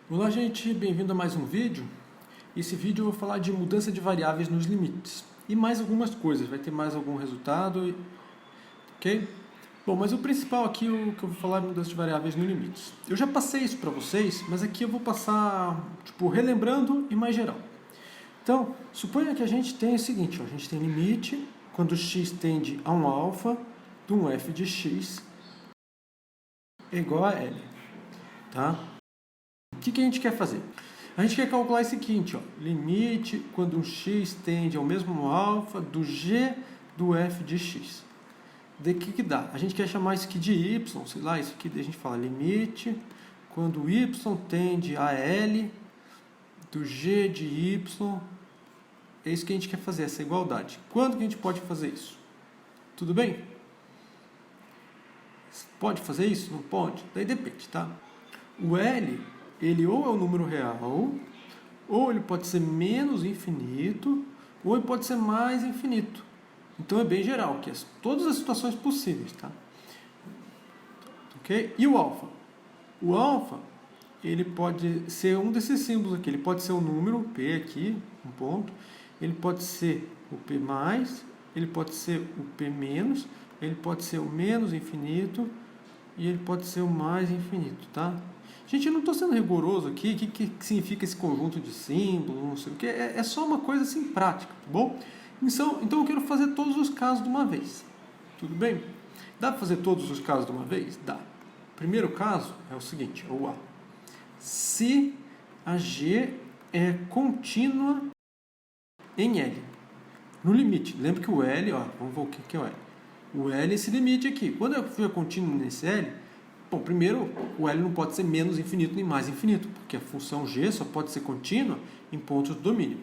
Olá gente, bem-vindo a mais um vídeo. Esse vídeo eu vou falar de mudança de variáveis nos limites e mais algumas coisas, vai ter mais algum resultado, ok? Bom, mas o principal aqui, o que eu vou falar é mudança de variáveis nos limites. Eu já passei isso para vocês, mas aqui eu vou passar, relembrando e mais geral. Então, suponha que a gente tem o seguinte, ó, a gente tem limite quando x tende a um alfa de um f de x é igual a L, tá? O que a gente quer fazer? A gente quer calcular o seguinte, ó, limite quando um x tende ao mesmo alfa do g do f de x. De que dá? A gente quer chamar isso aqui de y, sei lá, isso aqui a gente fala limite quando y tende a L do g de y. É isso que a gente quer fazer, essa igualdade. Quando que a gente pode fazer isso? Tudo bem? Pode fazer isso? Não pode? Daí depende, tá? O L, ele ou é um número real, ou ele pode ser menos infinito, ou ele pode ser mais infinito. Então é bem geral, que é todas as situações possíveis, tá? Ok? E o alfa? O alfa, ele pode ser um desses símbolos aqui. Ele pode ser um número, P aqui, um ponto. Ele pode ser o P+, ele pode ser o P-, ele pode ser o menos infinito e ele pode ser o mais infinito, tá? Gente, eu não estou sendo rigoroso aqui, o que significa esse conjunto de símbolos, não sei o que, é só uma coisa assim prática, tá bom? Então eu quero fazer todos os casos de uma vez, tudo bem? Dá para fazer todos os casos de uma vez? Dá. O primeiro caso é o seguinte, é o A. Se a G é contínua em L, no limite, lembra que o L, ó, vamos ver o que é o L. O L é esse limite aqui, quando eu for contínuo nesse L, bom, primeiro, o L não pode ser menos infinito nem mais infinito, porque a função G só pode ser contínua em pontos do domínio.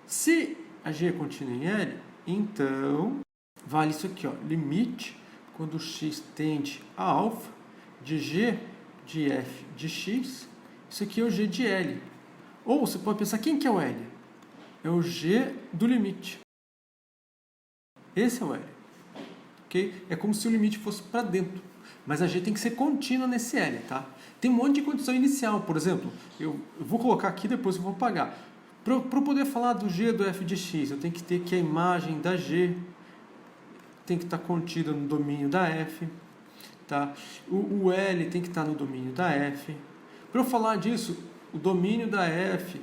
Se a G é contínua em L, então vale isso aqui, ó, limite quando x tende a alfa de G de f de x, isso aqui é o G de L. Ou você pode pensar, quem que é o L? É o G do limite. Esse é o L. Okay? É como se o limite fosse para dentro. Mas a G tem que ser contínua nesse L, tá? Tem um monte de condição inicial, por exemplo, eu vou colocar aqui, depois eu vou apagar. Para eu poder falar do G do f de x, eu tenho que ter que a imagem da G tem que estar contida no domínio da f, tá? O L tem que estar no domínio da f. Para eu falar disso, o domínio da f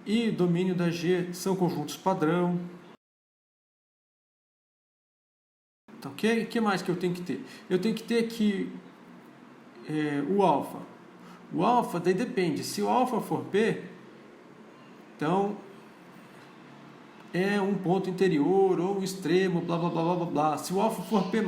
e o domínio da G são conjuntos padrão. Tá, ok? O que mais que eu tenho que ter? Eu tenho que ter aqui o alfa. O alfa, daí depende. Se o alfa for P, então é um ponto interior ou um extremo, blá, blá, blá, blá, blá, blá. Se o alfa for P+,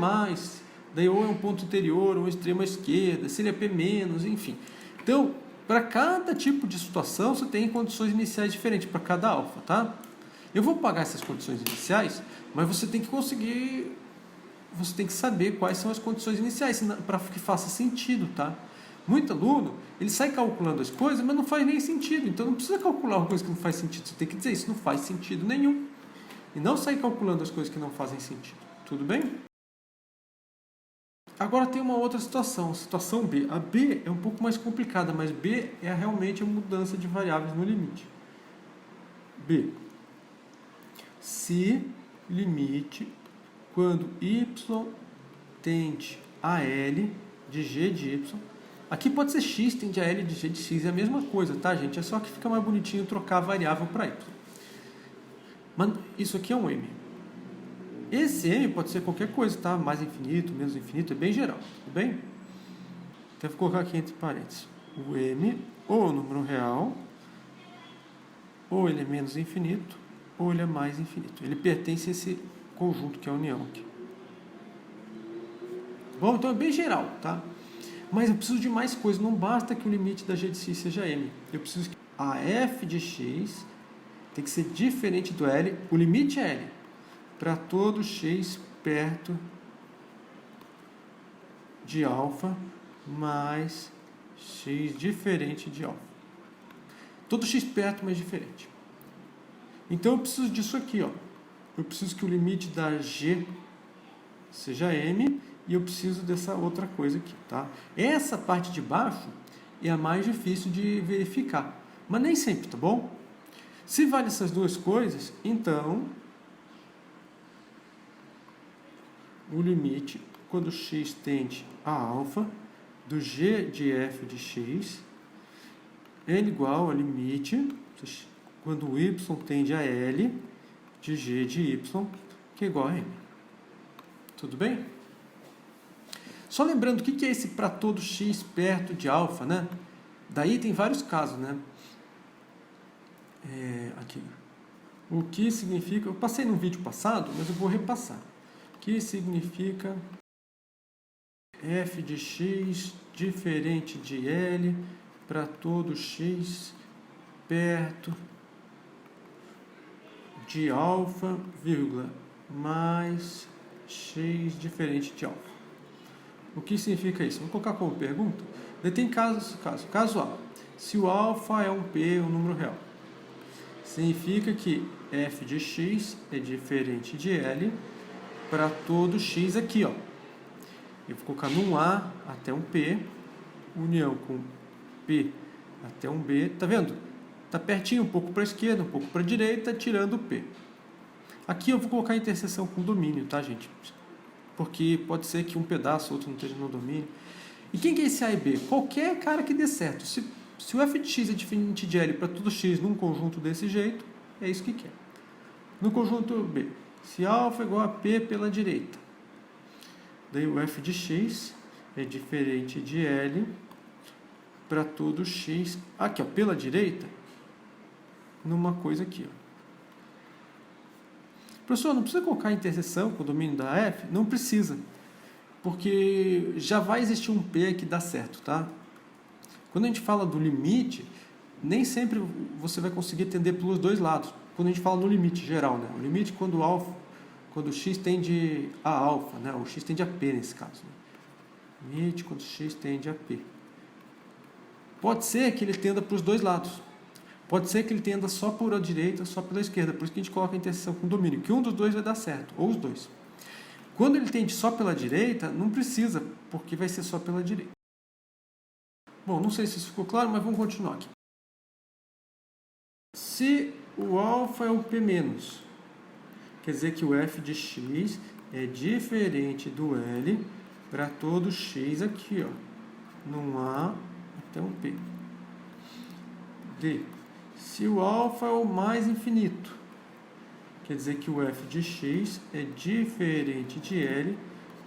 daí ou é um ponto interior ou um extremo à esquerda. Se ele é P-, enfim. Então, para cada tipo de situação, você tem condições iniciais diferentes para cada alfa, tá? Eu vou pagar essas condições iniciais, mas você tem que conseguir... Você tem que saber quais são as condições iniciais para que faça sentido, tá? Muito aluno, ele sai calculando as coisas, mas não faz nem sentido. Então não precisa calcular uma coisa que não faz sentido. Você tem que dizer, isso não faz sentido nenhum. E não sair calculando as coisas que não fazem sentido. Tudo bem? Agora tem uma outra situação, situação B. A B é um pouco mais complicada, mas B é realmente a mudança de variáveis no limite. B. Se limite quando y tende a L de G de y, aqui pode ser x tende a L de G de x, é a mesma coisa, tá, gente? É só que fica mais bonitinho trocar a variável para y. Mas isso aqui é um M. Esse M pode ser qualquer coisa, tá? Mais infinito, menos infinito, é bem geral, tudo bem? Então, vou colocar aqui entre parênteses. O M, ou é um número real, ou ele é menos infinito, ou ele é mais infinito. Ele pertence a esse conjunto que é a união aqui. Bom, então é bem geral, tá? Mas eu preciso de mais coisas. Não basta que o limite da G de x seja M. Eu preciso que a f de x tem que ser diferente do L. O limite é L. Para todo x perto de alfa mais x diferente de alfa. Todo x perto, mas diferente. Então eu preciso disso aqui, ó. Eu preciso que o limite da G seja M e eu preciso dessa outra coisa aqui, tá? Essa parte de baixo e a mais difícil de verificar. Mas nem sempre, tá bom? Se vale essas duas coisas, então o limite, quando x tende a alfa, do g de f de x, é igual ao limite, quando o y tende a L, de g de y, que é igual a M. Tudo bem? Só lembrando, o que é esse para todo x perto de alfa, né? Daí tem vários casos, né? Aqui. O que significa... Eu passei no vídeo passado, mas eu vou repassar. O que significa f de x diferente de L para todo x perto de alfa, vírgula, mais x diferente de alfa. O que significa isso? Vou colocar como pergunta. Daí tem caso A. Se o alfa é um P, um número real, significa que f de x é diferente de L para todo x aqui, ó. Eu vou colocar num A até um P, união com P até um B, tá vendo? Tá pertinho, um pouco para a esquerda, um pouco para a direita, tirando o P. Aqui eu vou colocar a interseção com domínio, tá, gente? Porque pode ser que um pedaço, outro não esteja no domínio. E quem que é esse A e B? Qualquer cara que dê certo. Se o f de x é diferente de L para todo x num conjunto desse jeito, é isso que quer. No conjunto B, se alfa é igual a P pela direita, daí o f de x é diferente de L para todo x, aqui ó, pela direita, numa coisa aqui, ó. Professor, não precisa colocar a interseção com o domínio da f? Não precisa, porque já vai existir um P que dá certo, tá? Quando a gente fala do limite, nem sempre você vai conseguir entender pelos dois lados. Quando a gente fala no limite geral, né? O limite quando x tende a alfa, né? O x tende a P nesse caso. Né? Limite quando x tende a P. Pode ser que ele tenda para os dois lados. Pode ser que ele tenda só por a direita, só pela esquerda. Por isso que a gente coloca a interseção com domínio, que um dos dois vai dar certo, ou os dois. Quando ele tende só pela direita, não precisa, porque vai ser só pela direita. Bom, não sei se isso ficou claro, mas vamos continuar aqui. Se o alfa é um P-, quer dizer que o f de x é diferente do L para todo x aqui, ó, num A até um P. D. Se o alfa é o mais infinito, quer dizer que o f de x é diferente de L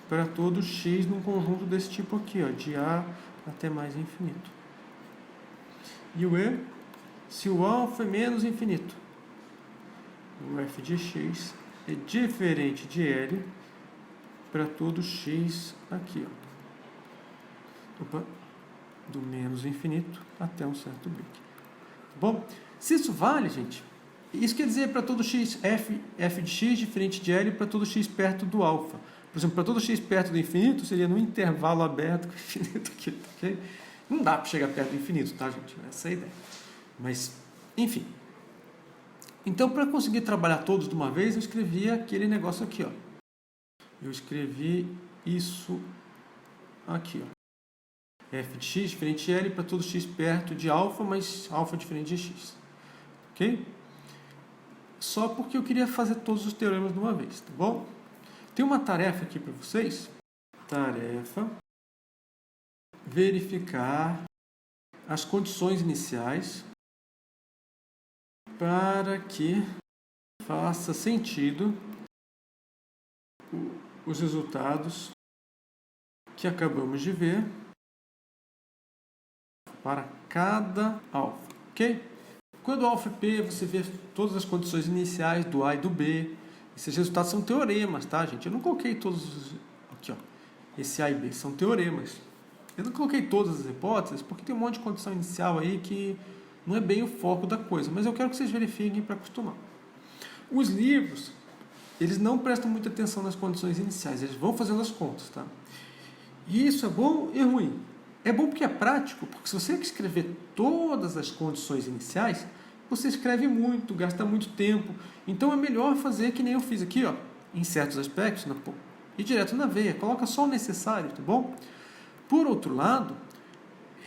para todo x num conjunto desse tipo aqui, ó, de A até mais infinito. E o E, se o alfa é menos infinito, o f de x é diferente de L para todo x aqui, ó. Opa, do menos infinito até um certo B. Bom, se isso vale, gente, isso quer dizer para todo x, f de x diferente de L para todo x perto do alfa. Por exemplo, para todo x perto do infinito, seria no intervalo aberto com o infinito aqui, ok? Não dá para chegar perto do infinito, tá, gente? Essa é a ideia. Mas, enfim. Então, para conseguir trabalhar todos de uma vez, eu escrevi aquele negócio aqui, ó. Eu escrevi isso aqui, ó. F de x diferente de L para todo x perto de alfa, mas alfa diferente de x. Ok? Só porque eu queria fazer todos os teoremas de uma vez, tá bom? Tem uma tarefa aqui para vocês. Tarefa. Verificar as condições iniciais para que faça sentido os resultados que acabamos de ver para cada alfa, ok? Quando o alfa é P, você vê todas as condições iniciais do A e do B. Esses resultados são teoremas, tá, gente? Eu não coloquei todos os... Aqui, ó. Esse A e B são teoremas. Eu não coloquei todas as hipóteses, porque tem um monte de condição inicial aí que não é bem o foco da coisa. Mas eu quero que vocês verifiquem para acostumar. Os livros, eles não prestam muita atenção nas condições iniciais. Eles vão fazendo as contas, tá? E isso é bom e ruim. É bom porque é prático, porque se você escrever todas as condições iniciais, você escreve muito, gasta muito tempo. Então é melhor fazer que nem eu fiz aqui, ó, em certos aspectos, e direto na veia. Coloca só o necessário, tá bom? Por outro lado,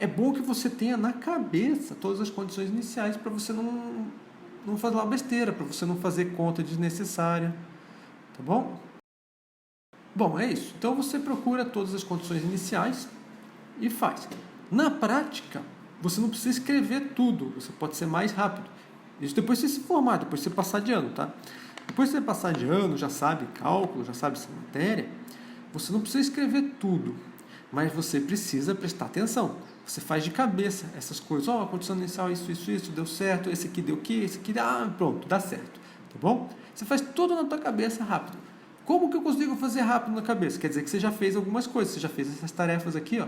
é bom que você tenha na cabeça todas as condições iniciais para você não fazer uma besteira, para você não fazer conta desnecessária, tá bom? Bom, é isso. Então você procura todas as condições iniciais e faz. Na prática, você não precisa escrever tudo, você pode ser mais rápido. Isso depois você se formar, depois você passar de ano, tá? Depois você passar de ano, já sabe cálculo, já sabe essa matéria, você não precisa escrever tudo, mas você precisa prestar atenção. Você faz de cabeça essas coisas. Ó, a condição inicial, isso, deu certo, esse aqui deu o quê, esse aqui, pronto, dá certo, tá bom? Você faz tudo na tua cabeça rápido. Como que eu consigo fazer rápido na cabeça? Quer dizer que você já fez algumas coisas, você já fez essas tarefas aqui, ó,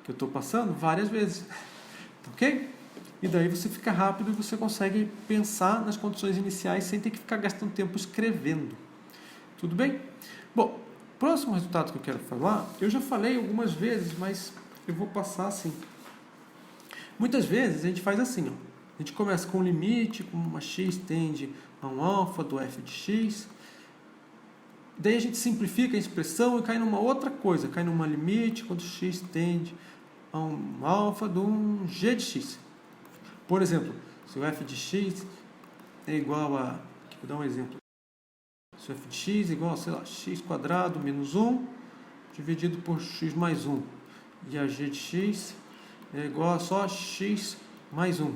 que eu estou passando várias vezes, ok? E daí você fica rápido e você consegue pensar nas condições iniciais sem ter que ficar gastando tempo escrevendo. Tudo bem? Bom, próximo resultado que eu quero falar, eu já falei algumas vezes, mas eu vou passar assim. Muitas vezes a gente faz assim, ó. A gente começa com um limite, como uma x tende a um alfa do f de x. Daí a gente simplifica a expressão e cai numa outra coisa, cai numa limite quando x tende a um alfa de um g de x. Por exemplo, se o f de x é igual a... Vou dar um exemplo. Se o f de x é igual a, sei lá, x quadrado menos 1 dividido por x mais 1. E a g de x é igual a só x mais 1.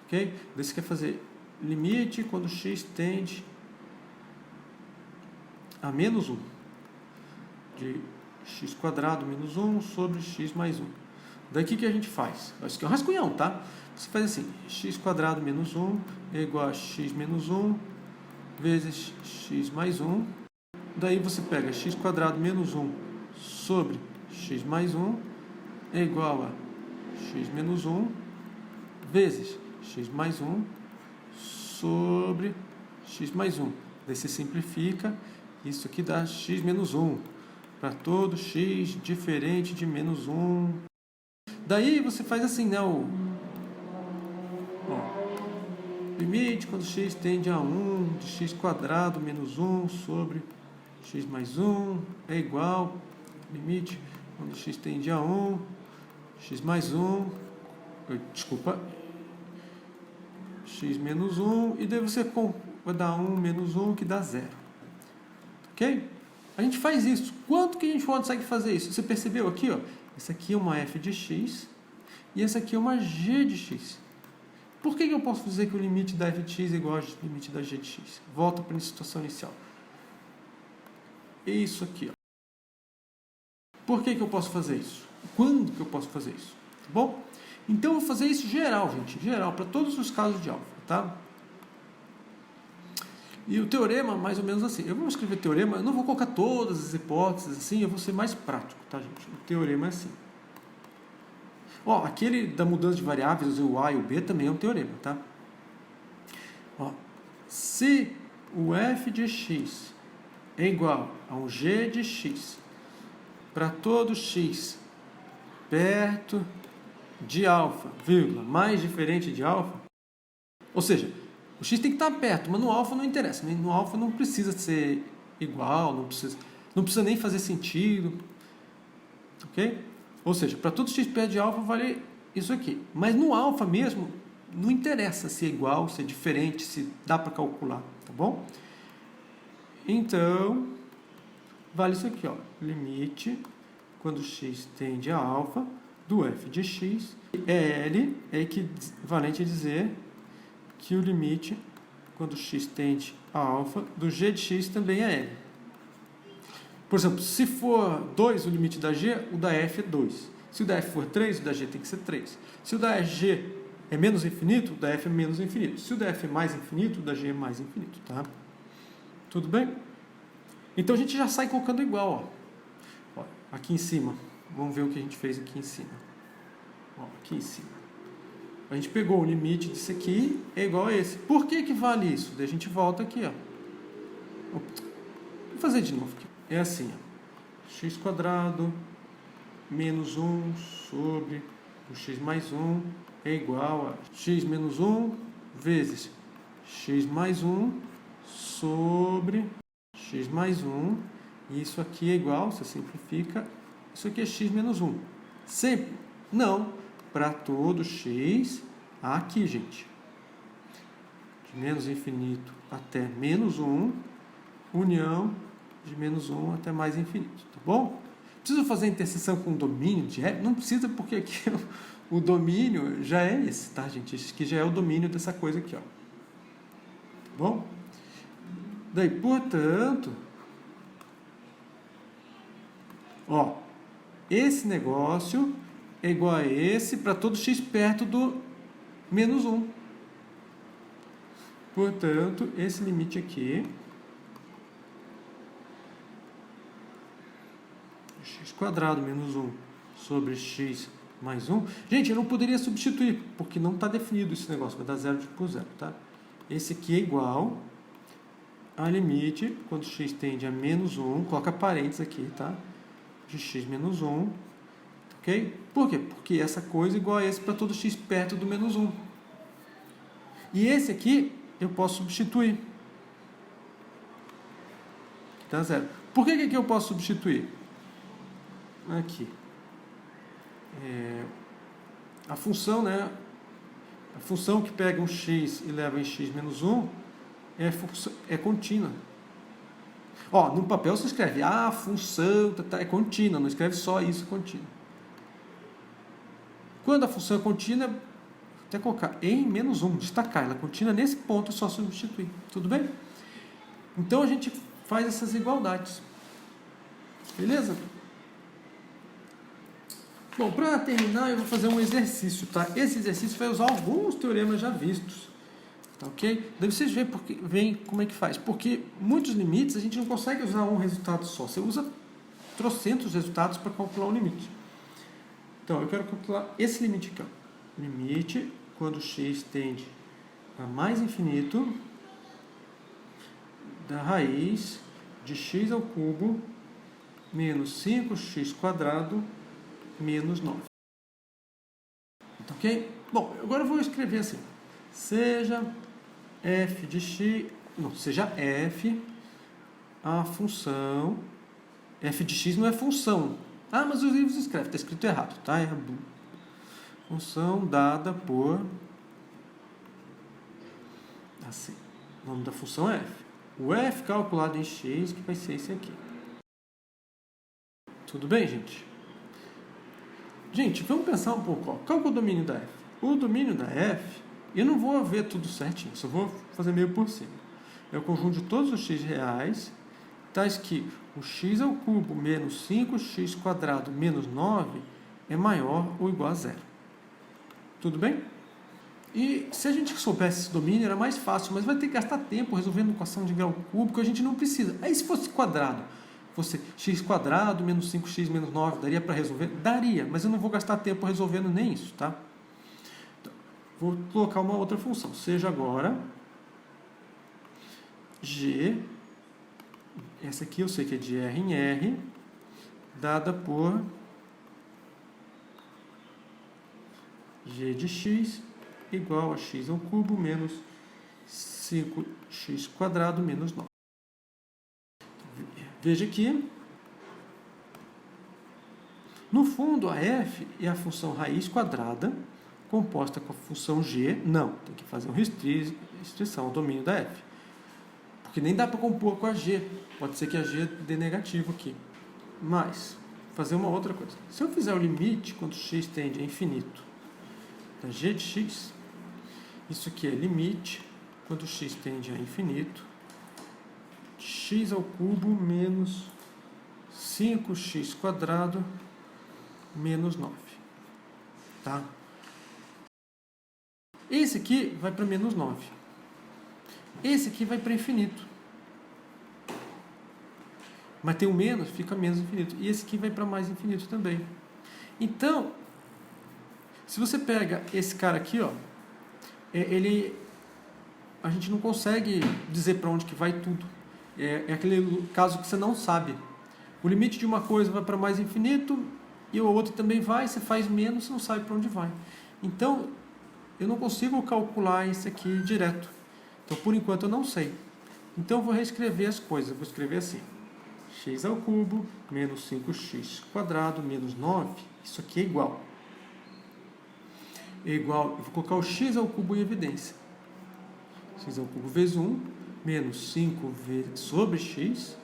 Ok? Daí você quer fazer limite quando x tende a menos 1. De x quadrado menos 1 sobre x mais 1. Daí o que a gente faz? Isso aqui é um rascunhão, tá? Você faz assim, x quadrado menos 1 é igual a x menos 1 vezes x mais 1. Daí você pega x quadrado menos 1 sobre x mais 1 é igual a x menos 1 vezes x mais 1 sobre x mais 1. Daí você simplifica, isso aqui dá x menos 1 para todo x diferente de menos 1. Daí você faz assim, né? Limite quando x tende a 1 de x quadrado menos 1 sobre x mais 1 é igual, limite quando x tende a 1, x mais 1, desculpa, x menos 1, e daí você vai dar 1 menos 1 que dá 0. Ok? A gente faz isso. Quanto que a gente consegue fazer isso? Você percebeu aqui, ó? Essa aqui é uma f de x e essa aqui é uma g de x. Por que eu posso dizer que o limite da f de x é igual ao limite da g de x? Volta para a situação inicial. Isso aqui, ó. Por que eu posso fazer isso? Quando que eu posso fazer isso? Tá bom? Então eu vou fazer isso geral, gente. Geral, para todos os casos de alfa, tá? E o teorema, mais ou menos assim. Eu vou escrever teorema, eu não vou colocar todas as hipóteses assim, eu vou ser mais prático, tá, gente? O teorema é assim. Ó, aquele da mudança de variáveis, o A e o B, também é um teorema, tá? Ó, se o f de x é igual a um g de x para todo x perto de alfa, vírgula, mais diferente de alfa, ou seja, o x tem que estar perto, mas no alfa não interessa. No alfa não precisa ser igual, não precisa nem fazer sentido. Ok? Ou seja, para todo x perto de alfa vale isso aqui. Mas no alfa mesmo, não interessa se é igual, se é diferente, se dá para calcular. Tá bom? Então, vale isso aqui, ó. Limite, quando x tende a alfa, do f de x. L é equivalente a dizer que o limite, quando x tende a alfa, do g de x também é L. Por exemplo, se for 2 o limite da g, o da f é 2. Se o da f for 3, o da g tem que ser 3. Se o da g é menos infinito, o da f é menos infinito. Se o da f é mais infinito, o da g é mais infinito, tá? Tudo bem? Então a gente já sai colocando igual, ó. Aqui em cima. Vamos ver o que a gente fez aqui em cima. Ó, aqui em cima. A gente pegou o limite disso aqui, é igual a esse. Por que vale isso? Daí a gente volta aqui, ó. Vou fazer de novo aqui. É assim, ó. X quadrado menos 1 sobre o x mais 1 é igual a x menos 1 vezes x mais 1 sobre x mais 1. E isso aqui é igual, você simplifica, isso aqui é x menos 1. Sempre? Não. Para todo x, aqui, gente. De menos infinito até menos 1, união de menos 1 até mais infinito, tá bom? Preciso fazer interseção com o domínio de F? Não precisa, porque aqui o domínio já é esse, tá, gente? Esse aqui já é o domínio dessa coisa aqui, ó. Tá bom? Daí, portanto, ó, esse negócio é igual a esse para todo x perto do menos 1. Portanto, esse limite aqui, x² menos 1 sobre x mais 1. Gente, eu não poderia substituir, porque não está definido esse negócio, vai dar 0 por 0, tá? Esse aqui é igual a limite, quando x tende a menos 1, coloca parênteses aqui, tá? De x menos 1, ok? Por quê? Porque essa coisa é igual a esse para todo x perto do menos 1. E esse aqui eu posso substituir. Tá 0. Por que aqui eu posso substituir? Aqui. A função, né? A função que pega um x e leva em x menos 1 é contínua. Ó, no papel você escreve, a função é contínua, não escreve só isso contínua. Quando a função é contínua, até colocar em menos 1, destacar, ela é contínua nesse ponto, é só substituir. Tudo bem? Então a gente faz essas igualdades. Beleza? Bom, para terminar, eu vou fazer um exercício, tá? Esse exercício vai usar alguns teoremas já vistos, tá ok? Daí vocês veem como é que faz. Porque muitos limites a gente não consegue usar um resultado só. Você usa trocentos resultados para calcular um limite. Então, eu quero calcular esse limite aqui, ó. Limite quando x tende a mais infinito da raiz de x ao cubo menos 5x² menos 9. Tá ok? Bom, agora eu vou escrever assim. Seja f de x... Não, seja f a função... f de x não é função. Ah, mas os livros escrevem. Está escrito errado, tá? É função dada por... Assim. O nome da função é f. O f calculado em x, que vai ser esse aqui. Tudo bem, gente? Gente, vamos pensar um pouco. Ó. Qual que é o domínio da f? O domínio da f, eu não vou ver tudo certinho, só vou fazer meio por cima. É o conjunto de todos os x reais, tais que o x ao cubo menos 5x² menos 9 é maior ou igual a 0. Tudo bem? E se a gente soubesse esse domínio, era mais fácil, mas vai ter que gastar tempo resolvendo equação de grau cúbico, a gente não precisa. Aí se fosse quadrado, fosse x² menos 5x menos 9, daria para resolver? Daria, mas eu não vou gastar tempo resolvendo nem isso, tá? Então, vou colocar uma outra função. Seja agora g, essa aqui eu sei que é de R em R, dada por g de x igual a x ao cubo menos 5x² menos 9. Veja que, no fundo, a f é a função raiz quadrada composta com a função g. Não, tem que fazer uma restrição ao domínio da f. Porque nem dá para compor com a g. Pode ser que a g dê negativo aqui. Mas, fazer uma outra coisa. Se eu fizer o limite quando x tende a infinito da g de x, isso aqui é limite quando x tende a infinito x ao cubo menos 5x² menos 9. Tá? Esse aqui vai para menos 9. Esse aqui vai para infinito. Mas tem o menos, fica menos infinito. E esse aqui vai para mais infinito também. Então, se você pega esse cara aqui, ó, a gente não consegue dizer para onde que vai tudo. É aquele caso que você não sabe. O limite de uma coisa vai para mais infinito e o outro também vai, você faz menos, você não sabe para onde vai. Então, eu não consigo calcular isso aqui direto. Então, por enquanto, eu não sei. Então, eu vou reescrever as coisas. Eu vou escrever assim. X ao cubo menos 5x² menos 9 Isso aqui é igual. É igual, eu vou colocar o x ao cubo em evidência. X ao cubo vezes 1, menos 5 sobre x.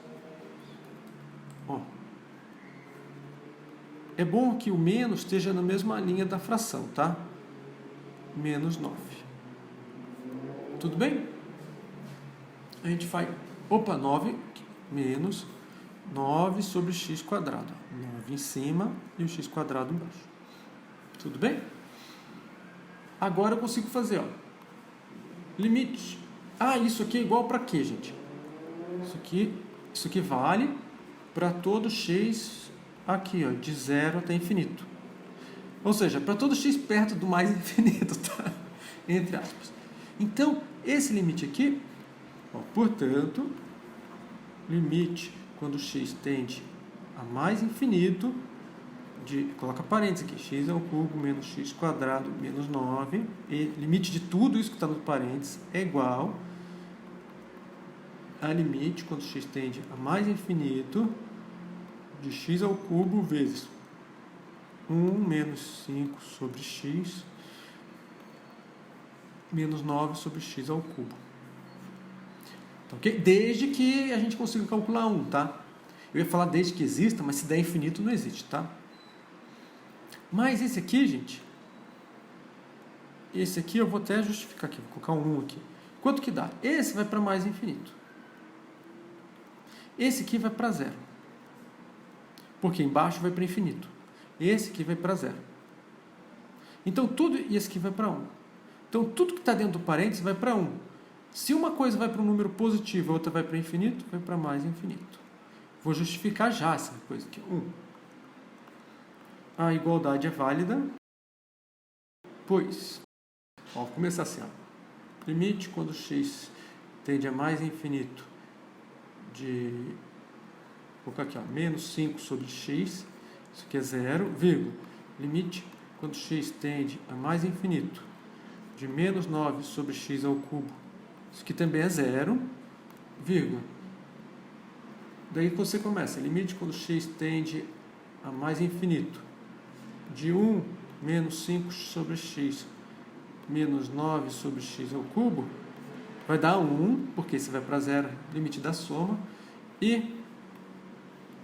Ó. É bom que o menos esteja na mesma linha da fração, tá? Menos 9. Tudo bem? A gente faz... Opa, 9 menos 9 sobre x quadrado. 9 em cima e o x quadrado embaixo. Tudo bem? Agora eu consigo fazer, ó. Limite. Ah, isso aqui é igual para quê, gente? Isso aqui vale para todo x aqui, ó, de 0 até infinito. Ou seja, para todo x perto do mais infinito, tá? Entre aspas. Então, esse limite aqui, ó, portanto, limite quando x tende a mais infinito, coloca parênteses aqui, x ao cubo menos x quadrado menos 9, e limite de tudo isso que está no parênteses é igual a limite quando x tende a mais infinito de x ao cubo vezes 1 menos 5 sobre x menos 9 sobre x ao cubo. Tá, okay? Desde que a gente consiga calcular 1, tá? Eu ia falar desde que exista, mas se der infinito não existe, tá? Mas esse aqui, gente, esse aqui eu vou até justificar aqui, vou colocar um 1 aqui. Quanto que dá? Esse vai para mais infinito. Esse aqui vai para 0. Porque embaixo vai para infinito. Esse aqui vai para 0. Então, tudo, e esse aqui vai para 1. Então, tudo que está dentro do parênteses vai para 1. Se uma coisa vai para um número positivo, a outra vai para infinito, vai para mais infinito. Vou justificar já essa coisa aqui. 1. A igualdade é válida, pois, ó, vou começar assim, ó. Limite quando x tende a mais infinito de, vou colocar aqui, ó, menos 5 sobre x, isso aqui é 0, vírgula, limite quando x tende a mais infinito de menos 9 sobre x ao cubo, isso aqui também é 0, vírgula. Daí você começa, limite quando x tende a mais infinito de 1 menos 5 sobre x menos 9 sobre x ao cubo, vai dar 1, porque você vai para 0, limite da soma, e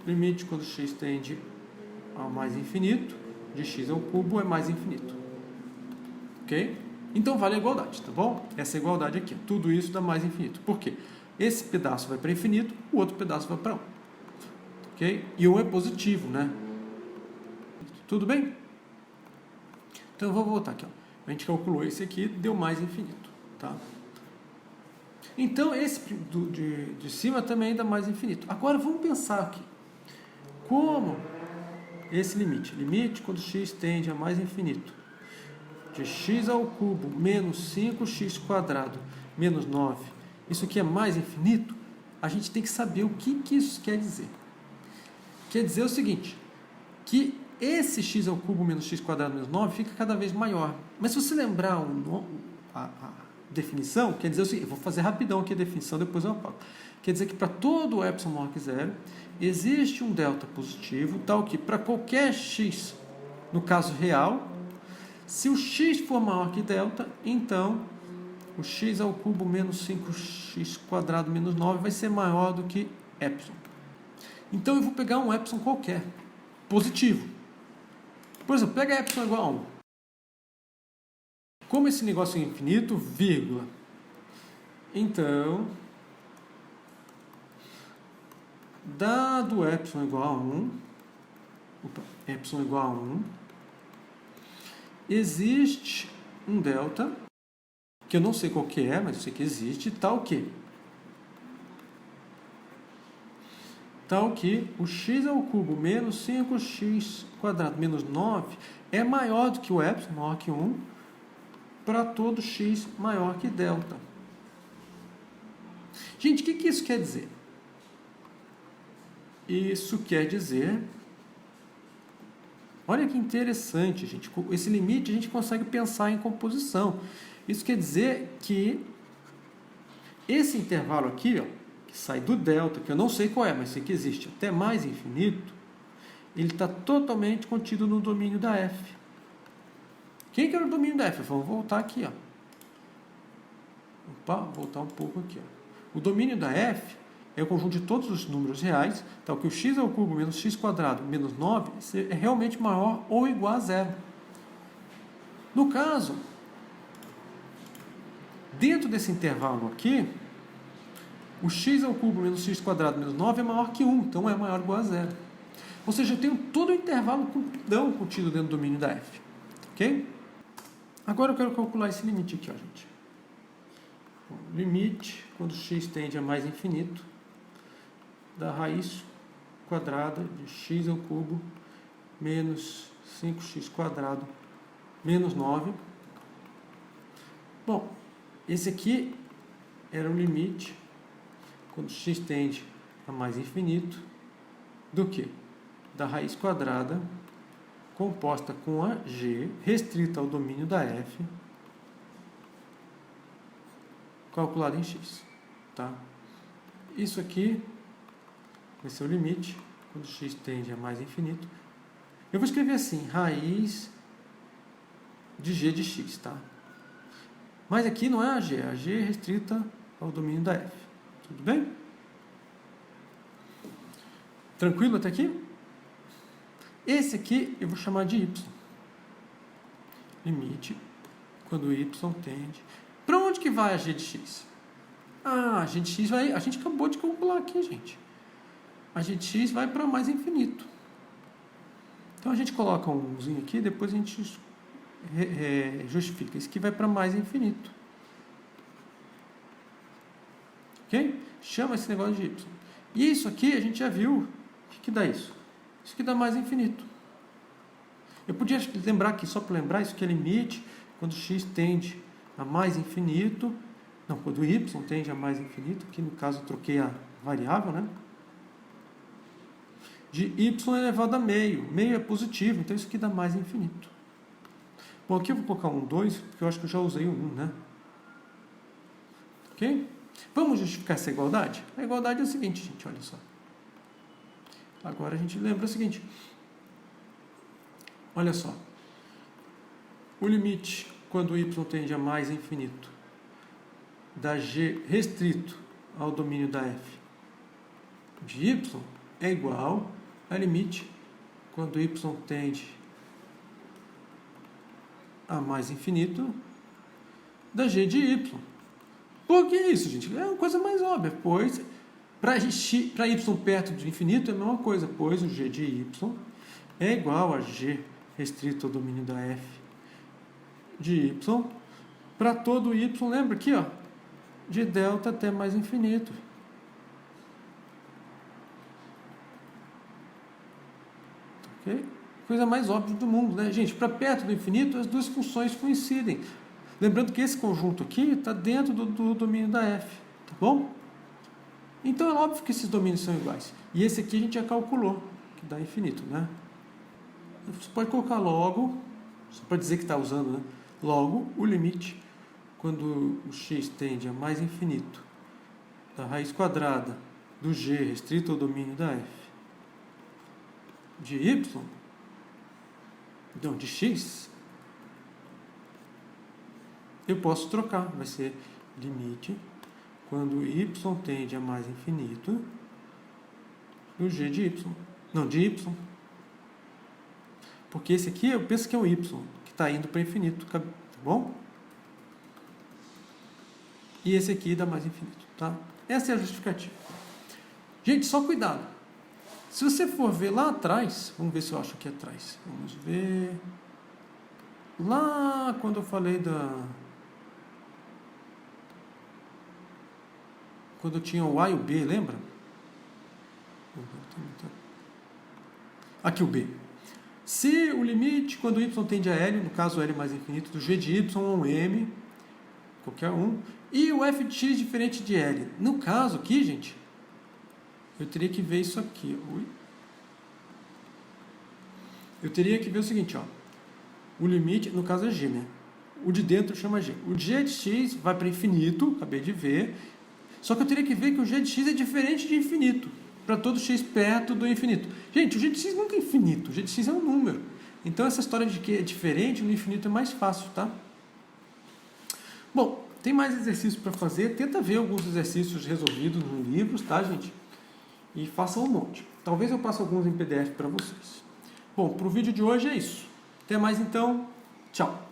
limite quando x tende ao mais infinito, de x ao cubo é mais infinito. Ok? Então vale a igualdade, tá bom? Essa igualdade aqui, tudo isso dá mais infinito. Por quê? Esse pedaço vai para infinito, o outro pedaço vai para 1. Ok? E 1 é positivo, né? Tudo bem? Então eu vou voltar aqui, ó. A gente calculou esse aqui, deu mais infinito, tá? Então esse de cima também dá mais infinito. Agora vamos pensar aqui. Como esse limite? Limite quando x tende a mais infinito de x ao cubo menos 5x quadrado menos 9. Isso aqui é mais infinito? A gente tem que saber o que isso quer dizer. Quer dizer o seguinte, que esse x ao cubo menos x quadrado menos 9 fica cada vez maior. Mas se você lembrar a definição, quer dizer o seguinte, eu vou fazer rapidão aqui a definição, depois eu apago. Quer dizer que para todo epsilon maior que 0, existe um delta positivo, tal que para qualquer x, no caso real, se o x for maior que delta, então o x ao cubo menos 5x quadrado menos 9 vai ser maior do que epsilon. Então eu vou pegar um epsilon qualquer, positivo. Por exemplo, pega epsilon igual a 1. Como esse negócio é infinito, vírgula. Então, dado epsilon igual a 1, epsilon igual a 1, existe um delta, que eu não sei qual que é, mas eu sei que existe, tal que o x ao cubo menos 5x quadrado menos 9 é maior do que o epsilon, maior que 1, para todo x maior que delta. Gente, o que isso quer dizer? Isso quer dizer... Olha que interessante, gente. Esse limite a gente consegue pensar em composição. Isso quer dizer que esse intervalo aqui, ó, que sai do delta, que eu não sei qual é, mas sei que existe, até mais infinito, ele está totalmente contido no domínio da f. Quem que era o domínio da f? Vamos voltar aqui, ó. Opa, voltar um pouco aqui, ó. O domínio da f é o conjunto de todos os números reais, tal que o x ao cubo menos x quadrado menos 9 é realmente maior ou igual a zero. No caso, dentro desse intervalo aqui, o x ao cubo menos x quadrado menos 9 é maior que 1, então é maior ou igual a zero. Ou seja, eu tenho todo o intervalo compridão contido dentro do domínio da f. Ok? Agora eu quero calcular esse limite aqui, ó, gente. Limite, quando x tende a mais infinito, da raiz quadrada de x ao cubo menos 5x quadrado menos 9. Bom, esse aqui era o limite quando x tende a mais infinito do que? Da raiz quadrada composta com a g restrita ao domínio da f calculado em x. Tá? Isso aqui vai ser o limite quando x tende a mais infinito. Eu vou escrever assim, raiz de g de x, tá? Mas aqui não é a g restrita ao domínio da f. Tudo bem? Tranquilo até aqui? Esse aqui eu vou chamar de y. Limite quando y tende... Para onde que vai a g de x? Ah, a g de x vai... A gente acabou de calcular aqui, gente. A g de x vai para mais infinito. Então a gente coloca um umzinho aqui, depois a gente justifica. Isso aqui vai para mais infinito. Ok? Chama esse negócio de y. E isso aqui a gente já viu. O que dá isso? Isso aqui dá mais infinito. Eu podia lembrar aqui, só para lembrar, isso aqui é limite quando x tende a mais infinito. Não, quando y tende a mais infinito. Aqui no caso eu troquei a variável, né? De y elevado a meio. Meio é positivo, então isso aqui dá mais infinito. Bom, aqui eu vou colocar um 2, porque eu acho que eu já usei o 1, né? Ok? Vamos justificar essa igualdade? A igualdade é o seguinte, gente, olha só. Agora a gente lembra o seguinte. Olha só. O limite, quando y tende a mais infinito, da g restrito ao domínio da f de y é igual a limite quando y tende a mais infinito da g de y. Por que isso, gente? É uma coisa mais óbvia, pois para y perto de infinito é a mesma coisa, pois o g de y é igual a g restrito ao domínio da f de y para todo y, lembra aqui, ó, de delta até mais infinito. Ok? Coisa mais óbvia do mundo, né? Gente, para perto do infinito as duas funções coincidem. Lembrando que esse conjunto aqui está dentro do domínio da f, tá bom? Então é óbvio que esses domínios são iguais. E esse aqui a gente já calculou, que dá infinito, né? Você pode colocar logo, só para dizer que está usando, né? Logo, o limite, quando o x tende a mais infinito, da raiz quadrada do g restrito ao domínio da f, de y, então de x, eu posso trocar, vai ser limite quando y tende a mais infinito do g de y, não, de y, porque esse aqui eu penso que é o y, que está indo para infinito, tá bom? E esse aqui dá mais infinito, tá? Essa é a justificativa. Gente, só cuidado. Se você for ver lá atrás, vamos ver se eu acho aqui atrás. Vamos ver. Lá quando eu falei quando eu tinha o A e o B, lembra? Aqui o B. Se o limite, quando y tende a L, no caso L mais infinito, do g de y a um m, qualquer um, e o f de x diferente de L. No caso aqui, gente, eu teria que ver isso aqui. Eu teria que ver o seguinte, ó. O limite, no caso é g, né? O de dentro chama g. O g de x vai para infinito, acabei de ver. Só que eu teria que ver que o g de x é diferente de infinito. para todo x perto do infinito. Gente, o g de x nunca é infinito, o g de x é um número. Então essa história de que é diferente no infinito é mais fácil, tá? Bom, tem mais exercícios para fazer. Tenta ver alguns exercícios resolvidos nos livros, tá, gente? E façam um monte. Talvez eu passe alguns em PDF para vocês. Bom, para o vídeo de hoje é isso. Até mais então. Tchau.